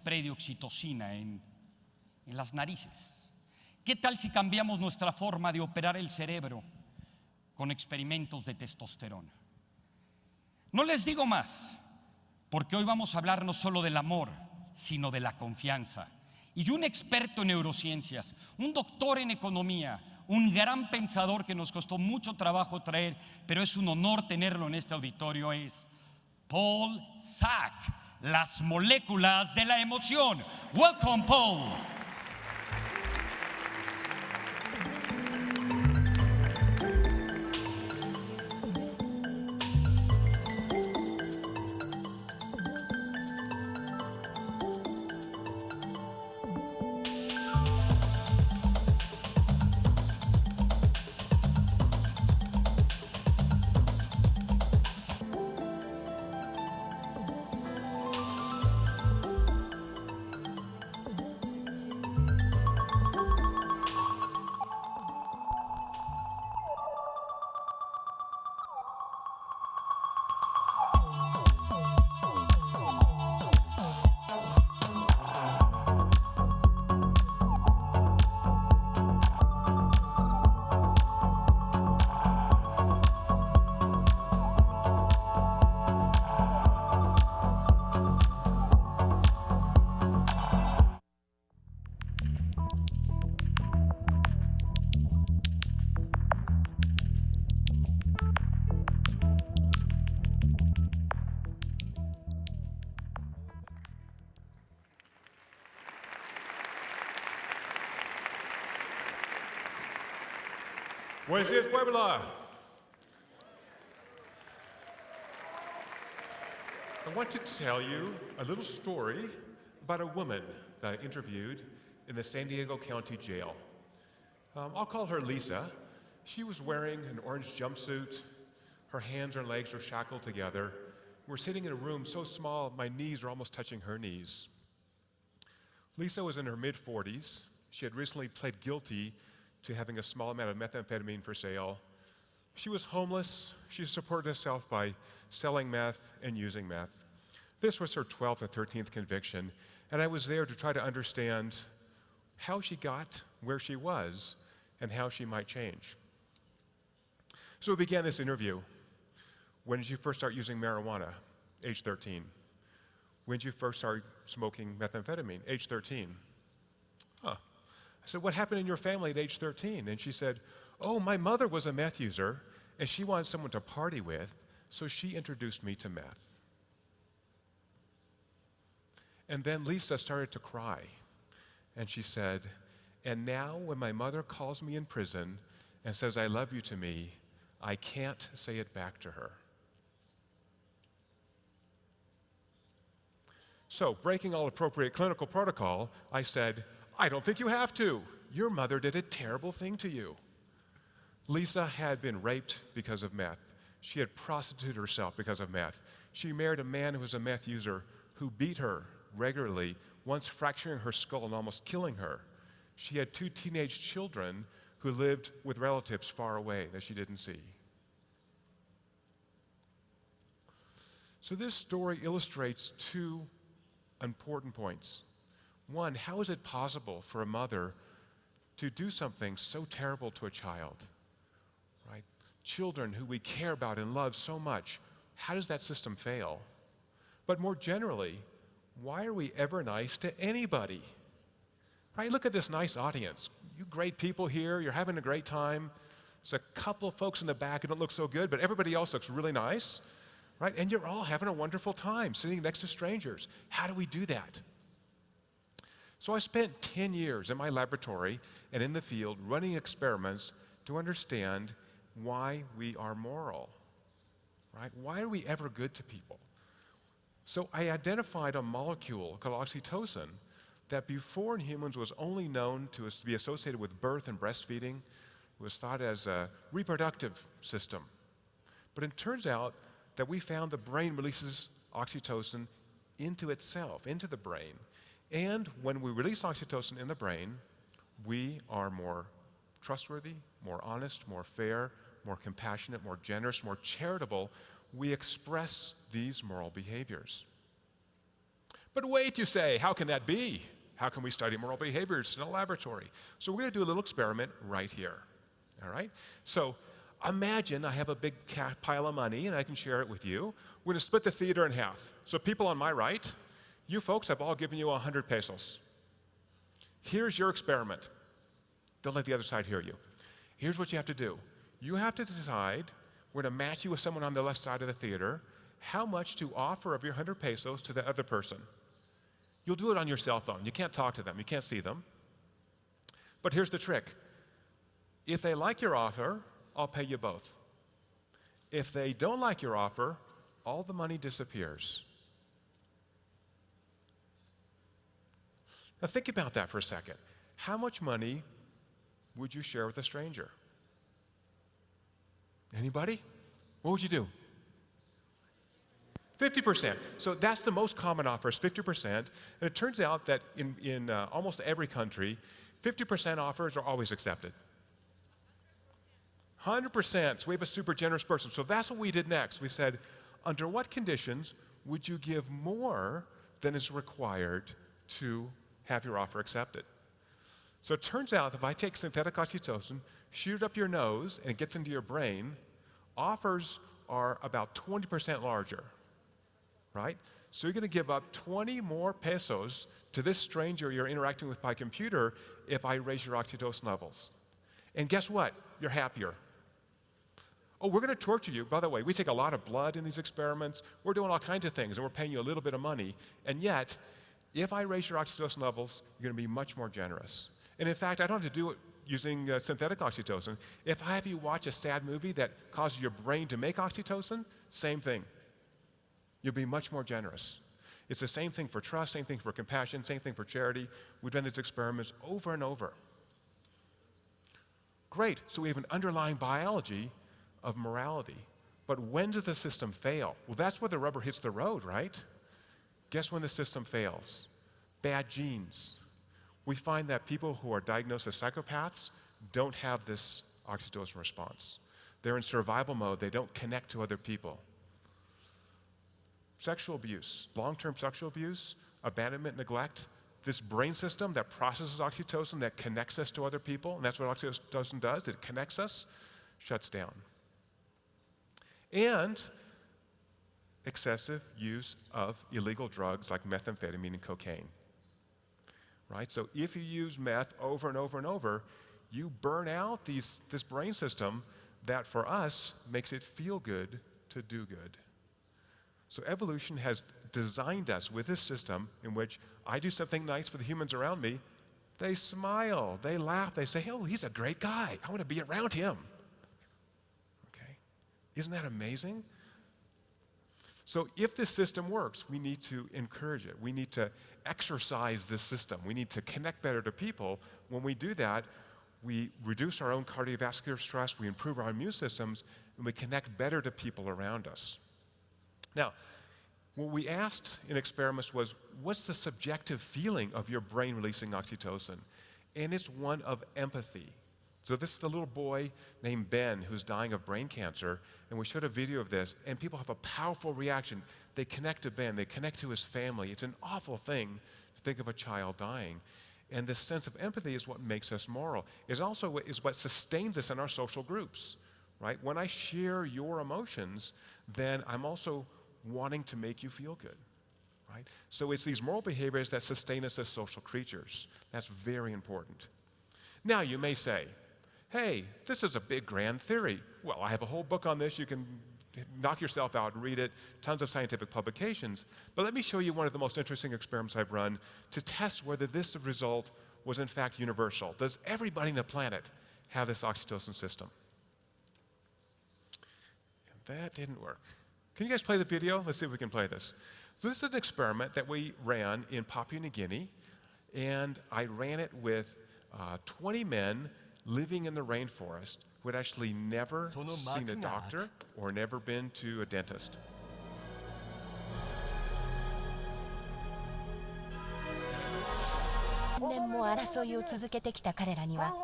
spray de oxitocina en las narices? ¿Qué tal si cambiamos nuestra forma de operar el cerebro con experimentos de testosterona? No les digo más, porque hoy vamos a hablar no solo del amor, sino de la confianza. Y un experto en neurociencias, un doctor en economía, un gran pensador que nos costó mucho trabajo traer, pero es un honor tenerlo en este auditorio, es Paul Sack, las moléculas de la emoción. Welcome, Paul. Buenos dias, Puebla. I want to tell you a little story about a woman that I interviewed in the San Diego County Jail. I'll call her Lisa. She was wearing an orange jumpsuit. Her hands and legs are shackled together. We're sitting in a room so small, my knees are almost touching her knees. Lisa was in her mid-40s. She had recently pled guilty to having a small amount of methamphetamine for sale. She was homeless. She supported herself by selling meth and using meth. This was her 12th or 13th conviction, and I was there to try to understand how she got where she was and how she might change. So we began this interview. When did you first start using marijuana? Age 13. When did you first start smoking methamphetamine? Age 13. I said, what happened in your family at age 13? And she said, oh, my mother was a meth user, and she wanted someone to party with, so she introduced me to meth. And then Lisa started to cry, and she said, and now when my mother calls me in prison and says, I love you to me, I can't say it back to her. So, breaking all appropriate clinical protocol, I said, I don't think you have to. Your mother did a terrible thing to you. Lisa had been raped because of meth. She had prostituted herself because of meth. She married a man who was a meth user who beat her regularly, once fracturing her skull and almost killing her. She had 2 teenage children who lived with relatives far away that she didn't see. So this story illustrates 2 important points. One, how is it possible for a mother to do something so terrible to a child? Right? Children who we care about and love so much, how does that system fail? But more generally, why are we ever nice to anybody? Right? Look at this nice audience. You great people here, you're having a great time. There's a couple of folks in the back who don't look so good, but everybody else looks really nice. Right? And you're all having a wonderful time sitting next to strangers. How do we do that? So I spent 10 years in my laboratory and in the field running experiments to understand why we are moral, right? Why are we ever good to people? So I identified a molecule called oxytocin that before in humans was only known to be associated with birth and breastfeeding. It was thought as a reproductive system. But it turns out that we found the brain releases oxytocin into itself, into the brain. And when we release oxytocin in the brain, we are more trustworthy, more honest, more fair, more compassionate, more generous, more charitable. We express these moral behaviors. But wait, you say, how can that be? How can we study moral behaviors in a laboratory? So we're going to do a little experiment right here. All right? So imagine I have a big pile of money and I can share it with you. We're going to split the theater in half. So people on my right, you folks have all given you 100 pesos. Here's your experiment. Don't let the other side hear you. Here's what you have to do. You have to decide, we're going to match you with someone on the left side of the theater, how much to offer of your 100 pesos to the other person. You'll do it on your cell phone. You can't talk to them. You can't see them. But here's the trick. If they like your offer, I'll pay you both. If they don't like your offer, all the money disappears. Now think about that for a second. How much money would you share with a stranger? Anybody? What would you do? 50%. So that's the most common offer is 50%. And it turns out that in almost every country, 50% offers are always accepted. 100%. So we have a super generous person. So that's what we did next. We said, under what conditions would you give more than is required to have your offer accepted? So it turns out if I take synthetic oxytocin, shoot it up your nose, and it gets into your brain, offers are about 20% larger, right? So you're going to give up 20 more pesos to this stranger you're interacting with by computer if I raise your oxytocin levels. And guess what? You're happier. Oh, we're going to torture you. By the way, we take a lot of blood in these experiments. We're doing all kinds of things, and we're paying you a little bit of money. And yet, if I raise your oxytocin levels, you're going to be much more generous. And in fact, I don't have to do it using synthetic oxytocin. If I have you watch a sad movie that causes your brain to make oxytocin, same thing. You'll be much more generous. It's the same thing for trust, same thing for compassion, same thing for charity. We've done these experiments over and over. Great, so we have an underlying biology of morality. But when does the system fail? Well, that's where the rubber hits the road, right? Guess when the system fails? Bad genes. We find that people who are diagnosed as psychopaths don't have this oxytocin response. They're in survival mode. They don't connect to other people. Sexual abuse, long-term sexual abuse, abandonment, neglect, this brain system that processes oxytocin, that connects us to other people, and that's what oxytocin does, it connects us, shuts down. And excessive use of illegal drugs like methamphetamine and cocaine. Right? So if you use meth over and over and over, you burn out this brain system that for us makes it feel good to do good. So evolution has designed us with this system in which I do something nice for the humans around me, they smile, they laugh, they say, oh, he's a great guy. I want to be around him. Okay? Isn't that amazing? So if this system works, we need to encourage it. We need to exercise this system. We need to connect better to people. When we do that, we reduce our own cardiovascular stress, we improve our immune systems, and we connect better to people around us. Now, what we asked in experiments was, what's the subjective feeling of your brain releasing oxytocin? And it's one of empathy. So this is the little boy named Ben who's dying of brain cancer, and we showed a video of this, and people have a powerful reaction. They connect to Ben, they connect to his family. It's an awful thing to think of a child dying. And this sense of empathy is what makes us moral. It also is what sustains us in our social groups, right? When I share your emotions, then I'm also wanting to make you feel good, right? So it's these moral behaviors that sustain us as social creatures. That's very important. Now you may say, hey, this is a big grand theory. Well, I have a whole book on this. You can knock yourself out and read it, tons of scientific publications. But let me show you one of the most interesting experiments I've run to test whether this result was in fact universal. Does everybody on the planet have this oxytocin system? And that didn't work. Can you guys play the video? Let's see if we can play this. So this is an experiment that we ran in Papua New Guinea, and I ran it with 20 men living in the rainforest who had actually never seen a doctor or never been to a dentist. 年も争いを続けてきた彼らには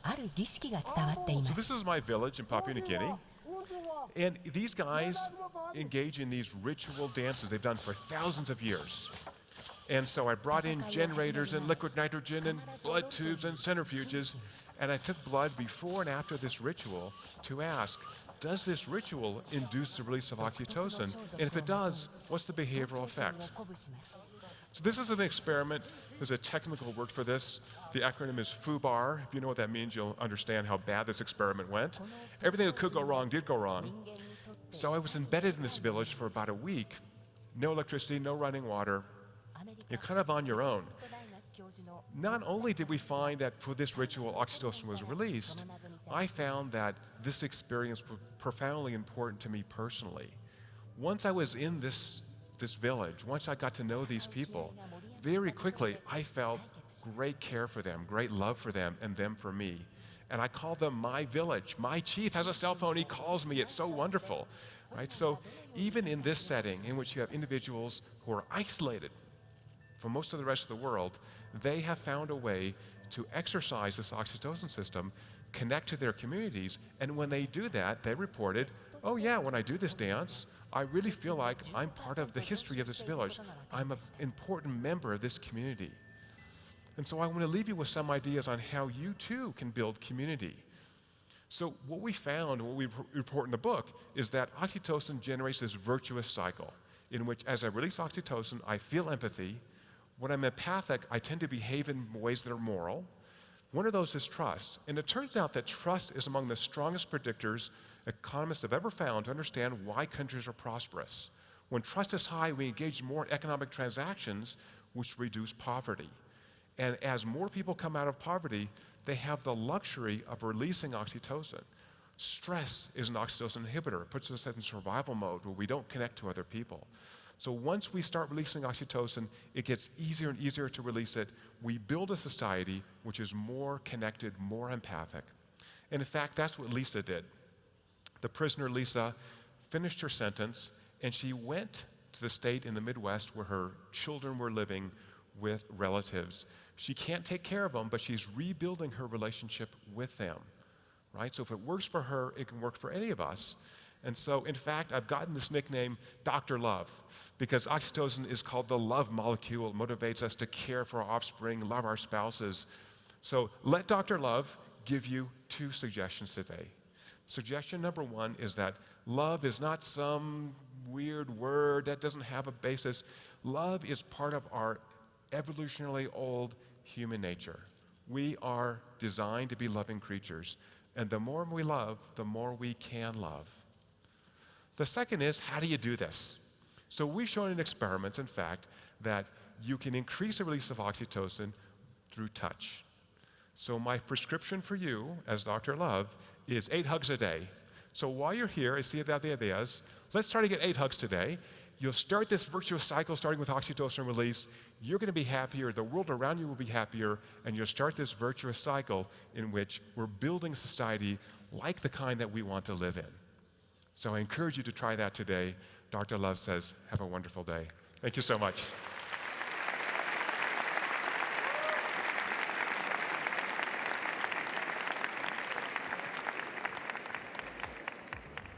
ある儀式が伝わっていま So す。 this is my village in Papua New Guinea. And these guys engage in these ritual dances they've done for thousands of years. And so I brought in generators and liquid nitrogen and blood tubes and centrifuges, and I took blood before and after this ritual to ask, does this ritual induce the release of oxytocin? And if it does, what's the behavioral effect? So this is an experiment. There's a technical word for this. The acronym is FUBAR. If you know what that means, you'll understand how bad this experiment went. Everything that could go wrong did go wrong. So I was embedded in this village for about a week. No electricity, no running water. You're kind of on your own. Not only did we find that for this ritual oxytocin was released, I found that this experience was profoundly important to me personally. Once I was in this village, once I got to know these people, very quickly I felt great care for them, great love for them, and them for me. And I call them my village. My chief has a cell phone, he calls me, it's so wonderful, right? So even in this setting in which you have individuals who are isolated from most of the rest of the world, they have found a way to exercise this oxytocin system, connect to their communities, and when they do that, they reported, oh yeah, when I do this dance, I really feel like I'm part of the history of this village. I'm an important member of this community. And so I want to leave you with some ideas on how you too can build community. So what we found, what we report in the book, is that oxytocin generates this virtuous cycle in which as I release oxytocin, I feel empathy. When I'm empathic, I tend to behave in ways that are moral. One of those is trust. And it turns out that trust is among the strongest predictors economists have ever found to understand why countries are prosperous. When trust is high, we engage more in economic transactions, which reduce poverty. And as more people come out of poverty, they have the luxury of releasing oxytocin. Stress is an oxytocin inhibitor. It puts us in survival mode where we don't connect to other people. So once we start releasing oxytocin, it gets easier and easier to release it. We build a society which is more connected, more empathic. And in fact, that's what Lisa did. The prisoner, Lisa, finished her sentence, and she went to the state in the Midwest where her children were living with relatives. She can't take care of them, but she's rebuilding her relationship with them, right? So if it works for her, it can work for any of us. And so, in fact, I've gotten this nickname, Dr. Love, because oxytocin is called the love molecule. It motivates us to care for our offspring, love our spouses. So let Dr. Love give you 2 suggestions today. Suggestion number 1 is that love is not some weird word that doesn't have a basis. Love is part of our evolutionarily old human nature. We are designed to be loving creatures, and the more we love, the more we can love. The second is, how do you do this? So we've shown in experiments, in fact, that you can increase the release of oxytocin through touch. So my prescription for you, as Dr. Love, is 8 hugs a day. So while you're here at Ciudad, let's try to get 8 hugs today. You'll start this virtuous cycle starting with oxytocin release. You're going to be happier, the world around you will be happier, and you'll start this virtuous cycle in which we're building society like the kind that we want to live in. So I encourage you to try that today. Dr. Love says, have a wonderful day. Thank you so much.